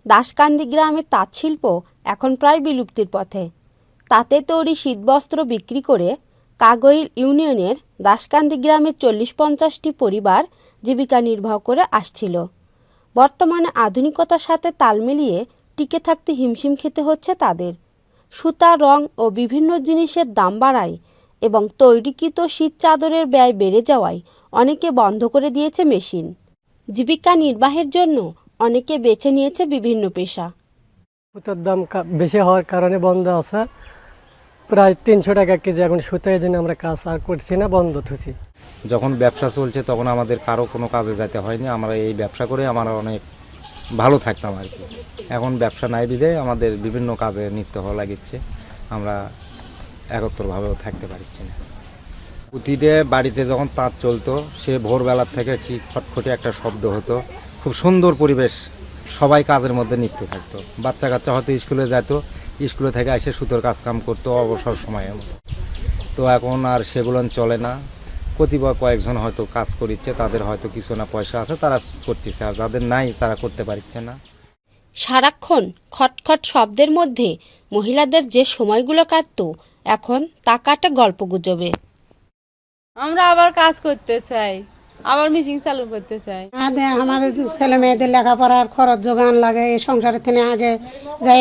দাসকান্দি গ্রামের তাঁতশিল্প এখন প্রায় বিলুপ্তির পথে। তাঁতে তৈরি শীতবস্ত্র বিক্রি করে কাগইল ইউনিয়নের দাসকান্দি গ্রামের 40-50টি পরিবার জীবিকা নির্বাহ করে আসছিল। বর্তমানে আধুনিকতার সাথে তাল মিলিয়ে টিকে থাকতে হিমশিম খেতে হচ্ছে তাদের। সুতা, রং ও বিভিন্ন জিনিসের দাম বাড়ায় এবং তৈরিকৃত শীত চাদরের ব্যয় বেড়ে যাওয়ায় অনেকে বন্ধ করে দিয়েছে মেশিন। জীবিকা নির্বাহের জন্য অনেকে বেছে নিয়েছে বিভিন্ন পেশা। সুতার দাম বেশি হওয়ার কারণে বন্ধ আছে। প্রায় 300 টাকা কেজি এখন সুতার জন্য আমরা কাজ আর করছি না, বন্ধ থুছি। যখন ব্যবসা চলছে তখন আমাদের কারো কোনো কাজে যেতে হয়নি, আমরা এই ব্যবসা করে আমরা অনেক ভালো থাকতাম আর কি। এখন ব্যবসা নাই বিধে আমাদের বিভিন্ন কাজে নিত্য হওয়া লাগিচ্ছে, আমরা একত্রভাবেও থাকতে পারছি না। প্রতিটা বাড়িতে যখন তাঁত চলতো সে ভোরবেলার থেকে কি খটখটে একটা শব্দ হতো, খুব সুন্দর পরিবেশ, সবাই কাজের মধ্যে নিত্য থাকতো। বাচ্চা কাচ্চা হয়তো স্কুলে যেত, স্কুলে থেকে এসে সুতোর কাজ কাম করতো অবসর সময়ের মতো। তো এখন আর সেগুলো চলে না। কতিপয় কয়েকজন হয়তো কাজ করিচ্ছে, তাদের হয়তো কিছু না পয়সা আছে তারা করতেছে, আর যাদের নাই তারা করতে পারছে না। সারাক্ষণ খটখট শব্দের মধ্যে মহিলাদের যে সময়গুলো কাটতো এখন তা কাটে গল্পগুজবে। আমরা আবার কাজ করতে চাই, আবার মেশিন চালু করতে চাই। আমাদের ছেলে মেয়েদের লেখাপড়ার খরচ যোগান লাগে। এই সংসারের থেকে আগে যাই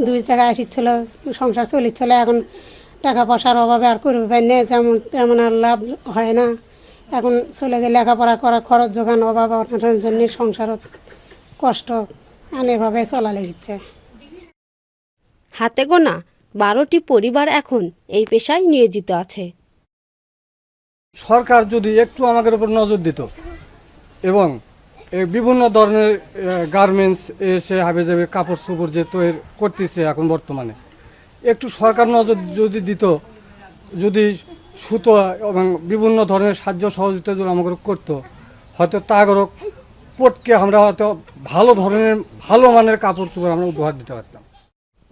2 টাকা আসছিল, সংসার চলিচ্ছিল। এখন টাকা পয়সার অভাবে আর করবে পাই না, তেমন আর লাভ হয় না। এখন চলে গেলে লেখাপড়া করার খরচ যোগান অভাব অনাটনের জন্য সংসারত কষ্ট এভাবে চলা লেগেছে। হাতে গোনা 12টি পরিবার এখন এই পেশায় নিয়োজিত আছে। সরকার যদি একটু আমাদের উপর নজর দিত এবং বিভিন্ন ধরনের গার্মেন্টস এসে হাবে যাবে কাপড় চোপড় যে তৈরি করতেছে এখন বর্তমানে, একটু সরকার নজর যদি দিত, যদি সুতো এবং বিভিন্ন ধরনের সাহায্য সহযোগিতা যদি আমাকে করতো, হয়তো তাগরও পটকে আমরা হয়তো ভালো ধরনের ভালো মানের কাপড় চোপড় আমরা উপহার দিতে পারতাম।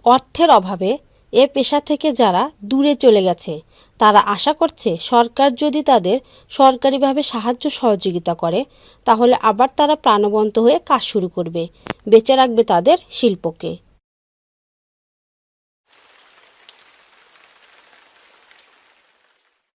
অর্থের অভাবে এ পেশা থেকে যারা দূরে চলে গেছে তারা আশা করছে সরকার যদি তাদের সরকারিভাবে সাহায্য সহযোগিতা করে তাহলে আবার তারা প্রাণবন্ত হয়ে কাজ শুরু করবে, বেঁচে রাখবে তাদের শিল্পকে।